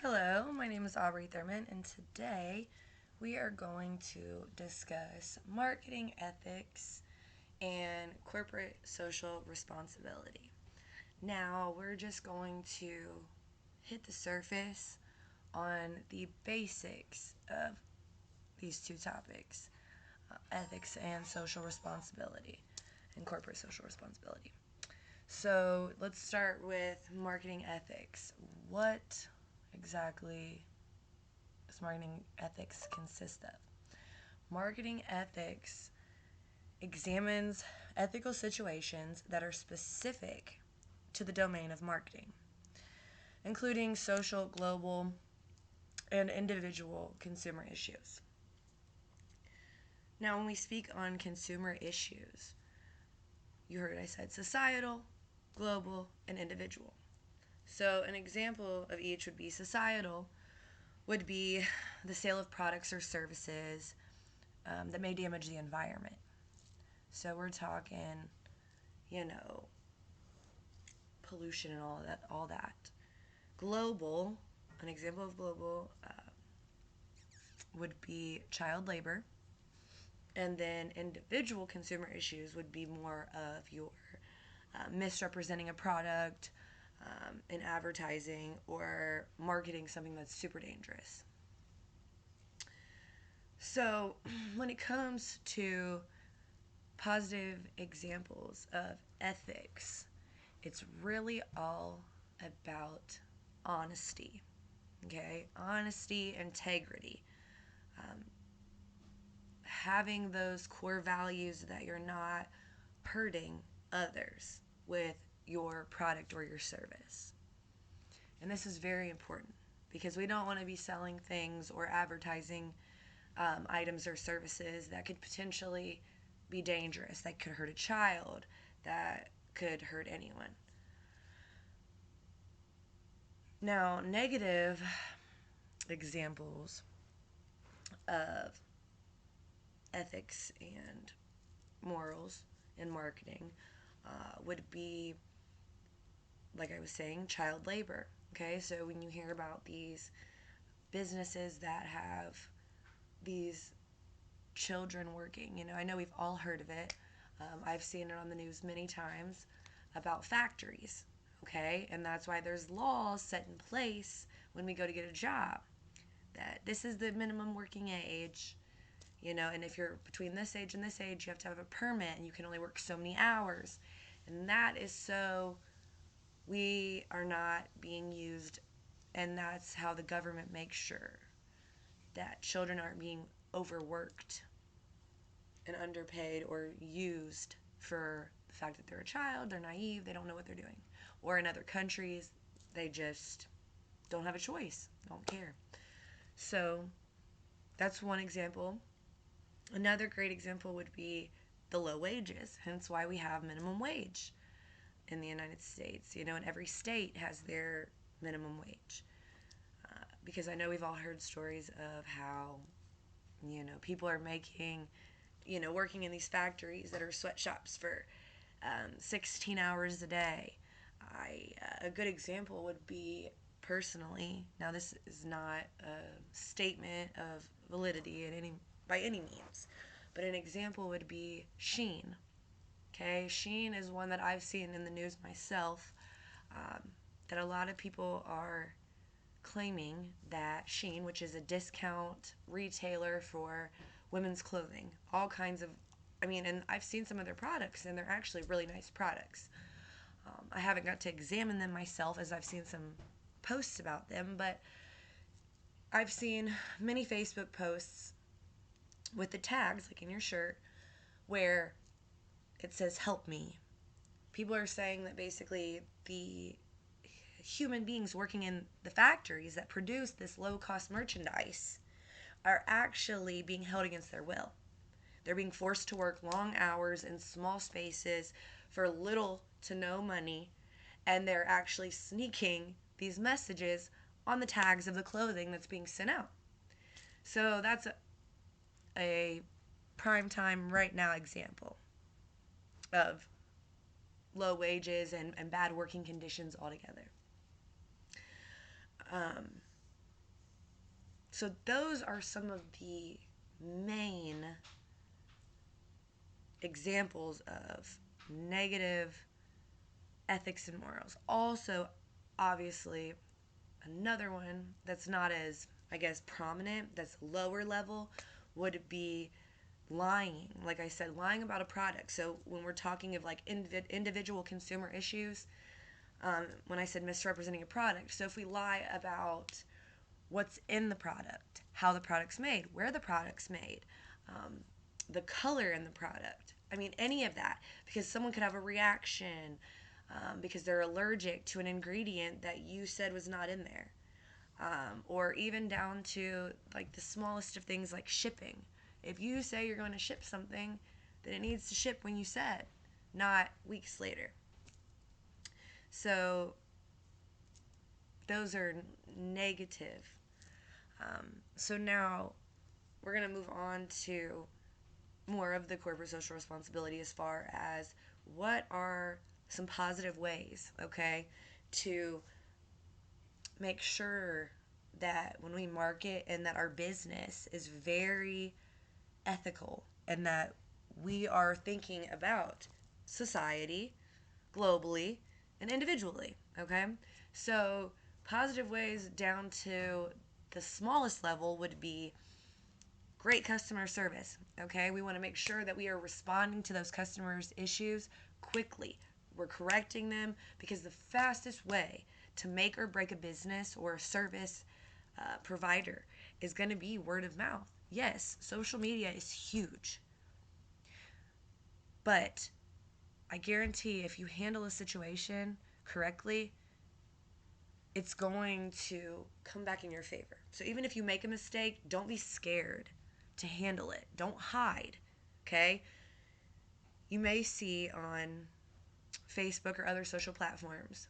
Hello, my name is Aubrey Thurman, and today we are going to discuss marketing ethics and corporate social responsibility. Now, we're just going to hit the surface on the basics of these two topics, ethics and social responsibility, and corporate social responsibility. So, let's start with marketing ethics. What exactly does marketing ethics consist of? Marketing ethics examines ethical situations that are specific to the domain of marketing, including social, global, and individual consumer issues. Now, when we speak on consumer issues, you heard I said societal, global, and individual. So, an example of each would be societal, would be the sale of products or services that may damage the environment. So we're talking, you know, pollution and all that. Global, an example of global would be child labor, and then individual consumer issues would be more of your misrepresenting a product in advertising or marketing something that's super dangerous. So when it comes to positive examples of ethics, it's really all about honesty. Okay? Honesty, integrity. Um, Having those core values that you're not hurting others with your product or your service. And this is very important because we don't want to be selling things or advertising items or services that could potentially be dangerous, that could hurt a child, that could hurt anyone. Now, negative examples of ethics and morals in marketing would be, like I was saying, child labor. Okay, so when you hear about these businesses that have these children working, I know we've all heard of it. I've seen it on the news many times about factories. Okay, and that's why there's laws set in place when we go to get a job that this is the minimum working age, and if you're between this age and this age, you have to have a permit and you can only work so many hours. And that is so we are not being used, and that's how the government makes sure that children aren't being overworked and underpaid or used for the fact that they're a child, they're naive, they don't know what they're doing. Or in other countries, they just don't have a choice, don't care. So that's one example. Another great example would be the low wages, hence why we have minimum wage in the United States. And every state has their minimum wage. Because I know we've all heard stories of how, people are making, working in these factories that are sweatshops for 16 hours a day. A good example would be personally, now this is not a statement of validity by any means, but an example would be Shein. Okay, Shein is one that I've seen in the news myself, that a lot of people are claiming that Shein, which is a discount retailer for women's clothing, all kinds of, and I've seen some of their products, and they're actually really nice products. I haven't got to examine them myself as I've seen some posts about them, but I've seen many Facebook posts with the tags, like in your shirt, where it says, "Help me." People are saying that basically the human beings working in the factories that produce this low-cost merchandise are actually being held against their will. They're being forced to work long hours in small spaces for little to no money, and they're actually sneaking these messages on the tags of the clothing that's being sent out. So that's a prime time right now example of low wages and bad working conditions altogether. So those are some of the main examples of negative ethics and morals. Also, obviously, another one that's not as, I guess, prominent, that's lower level, would be lying. Like I said, lying about a product. So when we're talking of like individual consumer issues, when I said misrepresenting a product, so if we lie about what's in the product, how the product's made, where the product's made, the color in the product, I mean, any of that, because someone could have a reaction because they're allergic to an ingredient that you said was not in there. Or even down to like the smallest of things like shipping. If you say you're going to ship something, then it needs to ship when you said, not weeks later. So those are negative. So now we're going to move on to more of the corporate social responsibility as far as what are some positive ways, okay, to make sure that when we market and that our business is very ethical and that we are thinking about society globally and individually, okay? So positive ways down to the smallest level would be great customer service, okay? We want to make sure that we are responding to those customers' issues quickly. We're correcting them because the fastest way to make or break a business or a service provider is going to be word of mouth. Yes, social media is huge, but I guarantee if you handle a situation correctly, it's going to come back in your favor. So even if you make a mistake, don't be scared to handle it. Don't hide, okay? You may see on Facebook or other social platforms,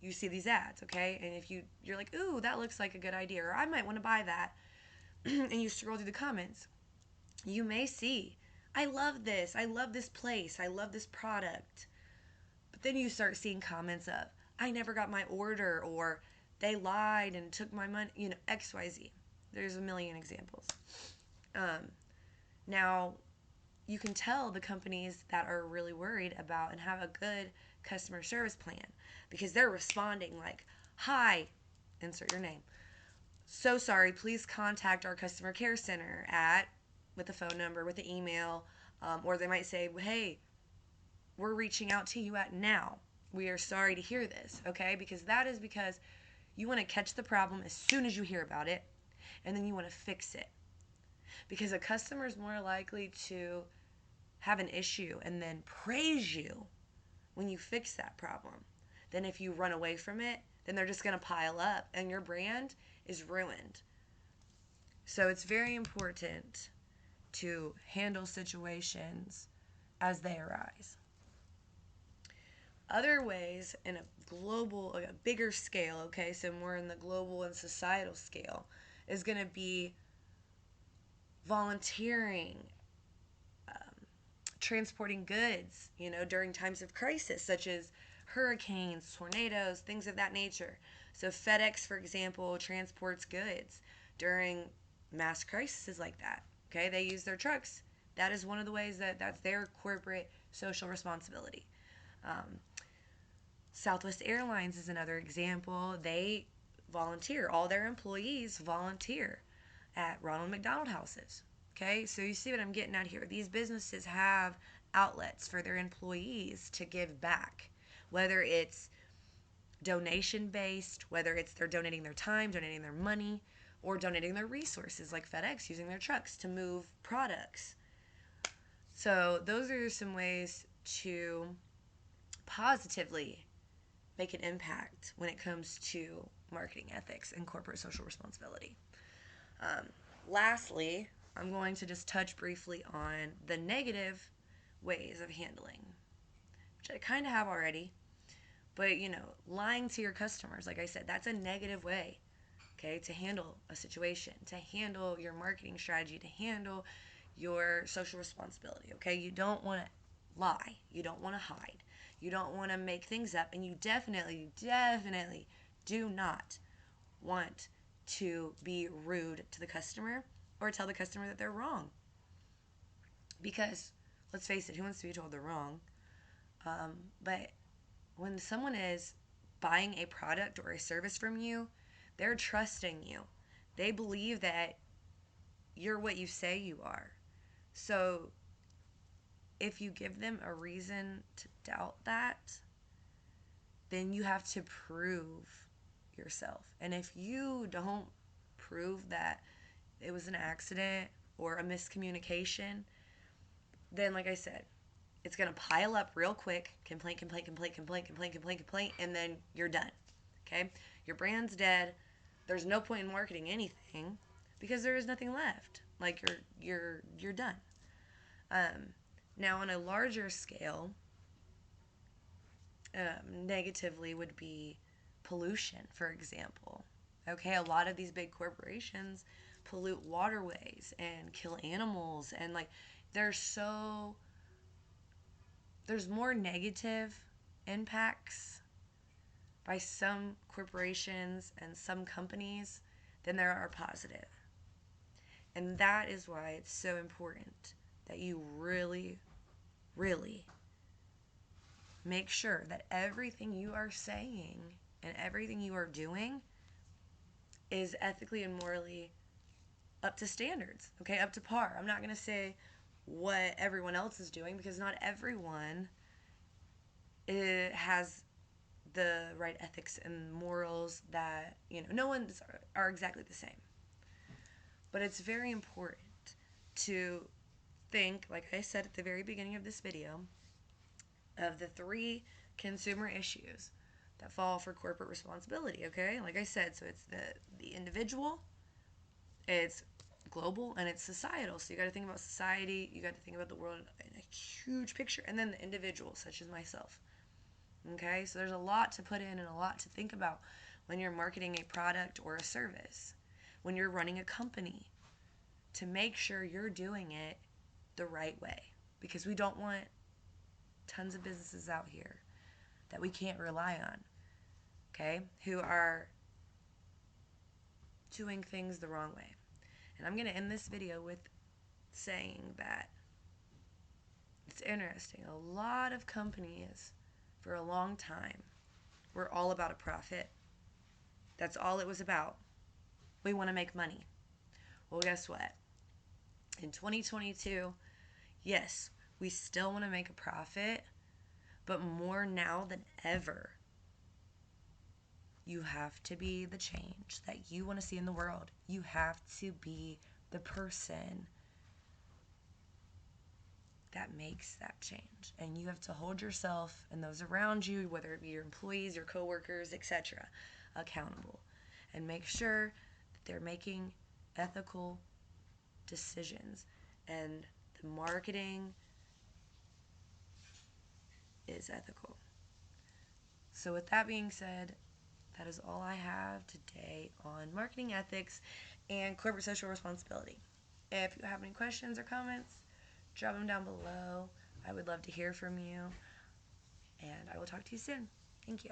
you see these ads, okay? And if you're like, ooh, that looks like a good idea, or I might want to buy that, and you scroll through the comments, you may see, I love this place, I love this product. But then you start seeing comments of, I never got my order, or they lied and took my money, XYZ. There's a million examples. Now, you can tell the companies that are really worried about and have a good customer service plan because they're responding like, hi, insert your name. So sorry, please contact our customer care center at, with the phone number, with the email, or they might say, hey, we're reaching out to you at now. We are sorry to hear this, okay? Because that is because you want to catch the problem as soon as you hear about it, and then you want to fix it. Because a customer is more likely to have an issue and then praise you when you fix that problem than if you run away from it, then they're just going to pile up and your brand is ruined. So it's very important to handle situations as they arise. Other ways in a global, a bigger scale, okay, so more in the global and societal scale, is going to be volunteering, transporting goods, during times of crisis, such as hurricanes, tornadoes, things of that nature. So FedEx, for example, transports goods during mass crises like that. Okay, they use their trucks. That is one of the ways that's their corporate social responsibility. Southwest Airlines is another example. They volunteer. All their employees volunteer at Ronald McDonald houses. Okay, so you see what I'm getting at here. These businesses have outlets for their employees to give back, whether it's donation based, whether it's they're donating their time, donating their money, or donating their resources like FedEx using their trucks to move products. So those are some ways to positively make an impact when it comes to marketing ethics and corporate social responsibility. Lastly, I'm going to just touch briefly on the negative ways of handling, which I kind of have already. But, lying to your customers, like I said, that's a negative way, okay, to handle a situation, to handle your marketing strategy, to handle your social responsibility, okay? You don't want to lie. You don't want to hide. You don't want to make things up. And you definitely do not want to be rude to the customer or tell the customer that they're wrong. Because, let's face it, who wants to be told they're wrong? But when someone is buying a product or a service from you, they're trusting you. They believe that you're what you say you are. So if you give them a reason to doubt that, then you have to prove yourself. And if you don't prove that it was an accident or a miscommunication, then, like I said, it's going to pile up real quick. Complaint, and then you're done. Okay? Your brand's dead. There's no point in marketing anything because there is nothing left. Like, you're done. Now, on a larger scale, negatively would be pollution, for example. Okay, a lot of these big corporations pollute waterways and kill animals, and like there's more negative impacts by some corporations and some companies than there are positive. And that is why it's so important that you really, really make sure that everything you are saying and everything you are doing is ethically and morally up to standards, okay, up to par. I'm not going to say what everyone else is doing because not everyone has the right ethics and morals that, no one's are exactly the same. But it's very important to think, like I said at the very beginning of this video, of the 3 consumer issues that fall for corporate responsibility, okay? Like I said, so it's the individual, it's global, and it's societal. So you got to think about society, you got to think about the world in a huge picture, and then the individual, such as myself. Okay? So there's a lot to put in and a lot to think about when you're marketing a product or a service, when you're running a company, to make sure you're doing it the right way. Because we don't want tons of businesses out here that we can't rely on, okay, who are doing things the wrong way. And I'm going to end this video with saying that it's interesting. A lot of companies, for a long time, were all about a profit. That's all it was about. We want to make money. Well, guess what? In 2022, yes, we still want to make a profit, but more now than ever, you have to be the change that you want to see in the world. You have to be the person that makes that change. And you have to hold yourself and those around you, whether it be your employees, your coworkers, etc., accountable. And make sure that they're making ethical decisions. And the marketing is ethical. So with that being said, that is all I have today on marketing ethics and corporate social responsibility. If you have any questions or comments, drop them down below. I would love to hear from you, and I will talk to you soon. Thank you.